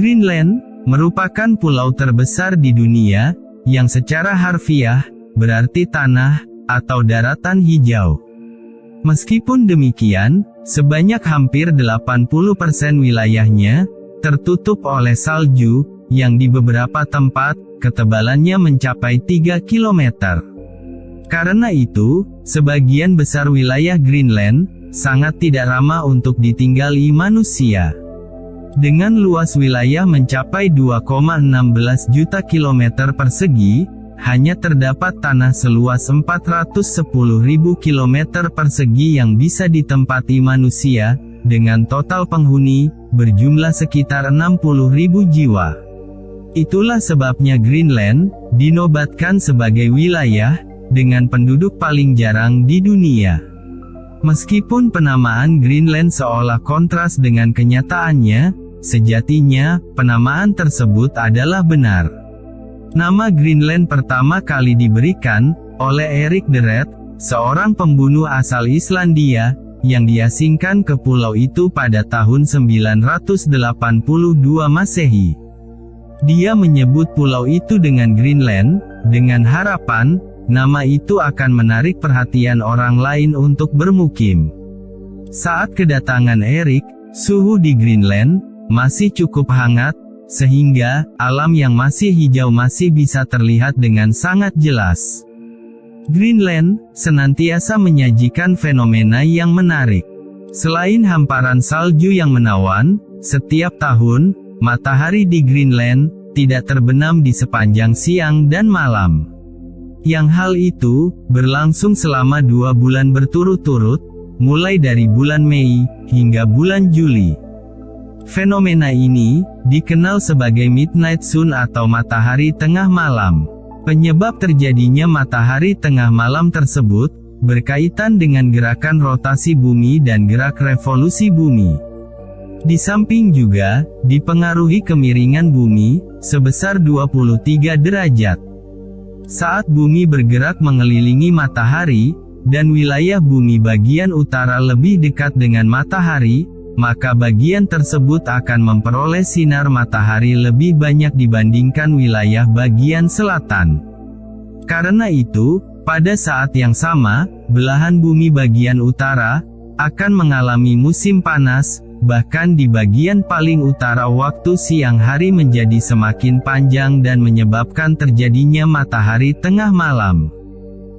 Greenland merupakan pulau terbesar di dunia, yang secara harfiah berarti tanah atau daratan hijau. Meskipun demikian, sebanyak hampir 80% wilayahnya tertutup oleh salju, yang di beberapa tempat ketebalannya mencapai 3 km. Karena itu, sebagian besar wilayah Greenland sangat tidak ramah untuk ditinggali manusia. Dengan luas wilayah mencapai 2,16 juta kilometer persegi, hanya terdapat tanah seluas 410.000 kilometer persegi yang bisa ditempati manusia, dengan total penghuni berjumlah sekitar 60.000 jiwa. Itulah sebabnya Greenland dinobatkan sebagai wilayah dengan penduduk paling jarang di dunia. Meskipun penamaan Greenland seolah kontras dengan kenyataannya, sejatinya penamaan tersebut adalah benar. Nama Greenland pertama kali diberikan oleh Erik de Reth, seorang pembunuh asal Islandia, yang diasingkan ke pulau itu pada tahun 982 Masehi. Dia menyebut pulau itu dengan Greenland, dengan harapan nama itu akan menarik perhatian orang lain untuk bermukim. Saat kedatangan Erik, suhu di Greenland masih cukup hangat, sehingga alam yang masih hijau masih bisa terlihat dengan sangat jelas. Greenland senantiasa menyajikan fenomena yang menarik. Selain hamparan salju yang menawan, setiap tahun, matahari di Greenland tidak terbenam di sepanjang siang dan malam. Yang hal itu berlangsung selama 2 bulan berturut-turut, mulai dari bulan Mei hingga bulan Juli. Fenomena ini dikenal sebagai midnight sun atau matahari tengah malam. Penyebab terjadinya matahari tengah malam tersebut berkaitan dengan gerakan rotasi bumi dan gerak revolusi bumi. Di samping juga dipengaruhi kemiringan bumi sebesar 23 derajat. Saat bumi bergerak mengelilingi matahari, dan wilayah bumi bagian utara lebih dekat dengan matahari, maka bagian tersebut akan memperoleh sinar matahari lebih banyak dibandingkan wilayah bagian selatan. Karena itu, pada saat yang sama, belahan bumi bagian utara akan mengalami musim panas, bahkan di bagian paling utara waktu siang hari menjadi semakin panjang dan menyebabkan terjadinya matahari tengah malam.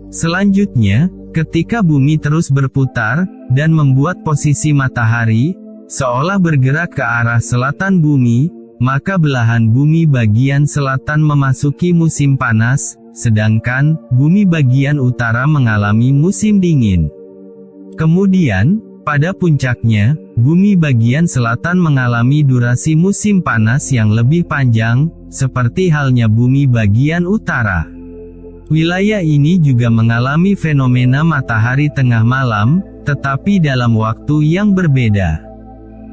Selanjutnya, ketika bumi terus berputar, dan membuat posisi matahari seolah bergerak ke arah selatan bumi, maka belahan bumi bagian selatan memasuki musim panas, sedangkan bumi bagian utara mengalami musim dingin. Kemudian, pada puncaknya, bumi bagian selatan mengalami durasi musim panas yang lebih panjang, seperti halnya bumi bagian utara. Wilayah ini juga mengalami fenomena matahari tengah malam, tetapi dalam waktu yang berbeda.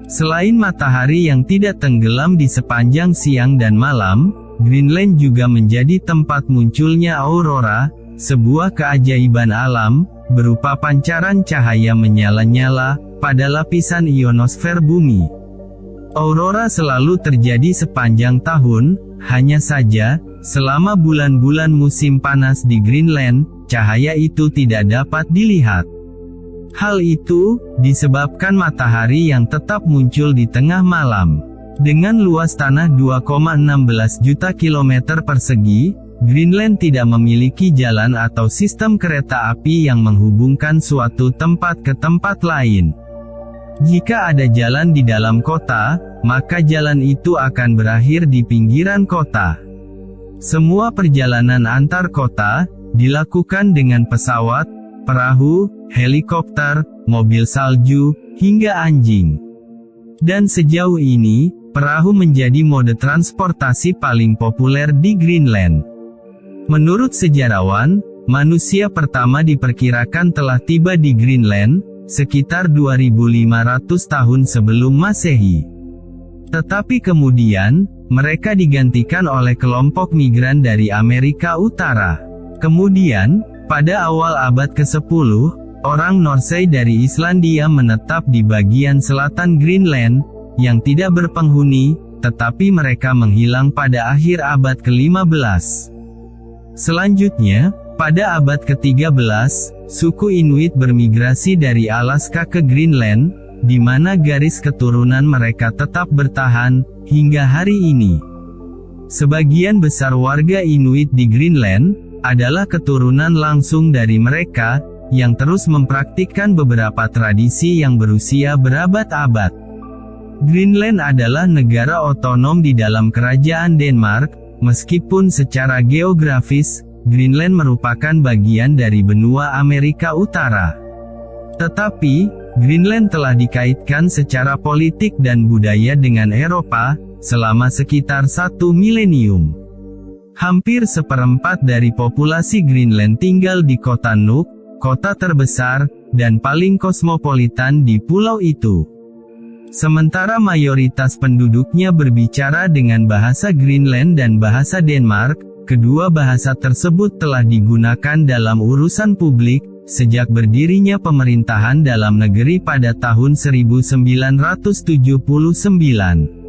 Selain matahari yang tidak tenggelam di sepanjang siang dan malam, Greenland juga menjadi tempat munculnya aurora, sebuah keajaiban alam, berupa pancaran cahaya menyala-nyala pada lapisan ionosfer bumi. Aurora selalu terjadi sepanjang tahun, hanya saja, selama bulan-bulan musim panas di Greenland, cahaya itu tidak dapat dilihat. Hal itu disebabkan matahari yang tetap muncul di tengah malam. Dengan luas tanah 2,16 juta kilometer persegi, Greenland tidak memiliki jalan atau sistem kereta api yang menghubungkan suatu tempat ke tempat lain. Jika ada jalan di dalam kota, maka jalan itu akan berakhir di pinggiran kota. Semua perjalanan antar kota dilakukan dengan pesawat, perahu, helikopter, mobil salju, hingga anjing. Dan sejauh ini, perahu menjadi mode transportasi paling populer di Greenland. Menurut sejarawan, manusia pertama diperkirakan telah tiba di Greenland sekitar 2500 tahun sebelum Masehi. Tetapi kemudian, mereka digantikan oleh kelompok migran dari Amerika Utara. Kemudian, pada awal abad ke-10, orang Norse dari Islandia menetap di bagian selatan Greenland, yang tidak berpenghuni, tetapi mereka menghilang pada akhir abad ke-15. Selanjutnya, pada abad ke-13, suku Inuit bermigrasi dari Alaska ke Greenland, di mana garis keturunan mereka tetap bertahan hingga hari ini. Sebagian besar warga Inuit di Greenland adalah keturunan langsung dari mereka, yang terus mempraktikkan beberapa tradisi yang berusia berabad-abad. Greenland adalah negara otonom di dalam kerajaan Denmark, meskipun secara geografis, Greenland merupakan bagian dari benua Amerika Utara. Tetapi, Greenland telah dikaitkan secara politik dan budaya dengan Eropa, selama sekitar 1 milenium. Hampir seperempat dari populasi Greenland tinggal di kota Nuuk, kota terbesar, dan paling kosmopolitan di pulau itu. Sementara mayoritas penduduknya berbicara dengan bahasa Greenland dan bahasa Denmark, kedua bahasa tersebut telah digunakan dalam urusan publik, sejak berdirinya pemerintahan dalam negeri pada tahun 1979.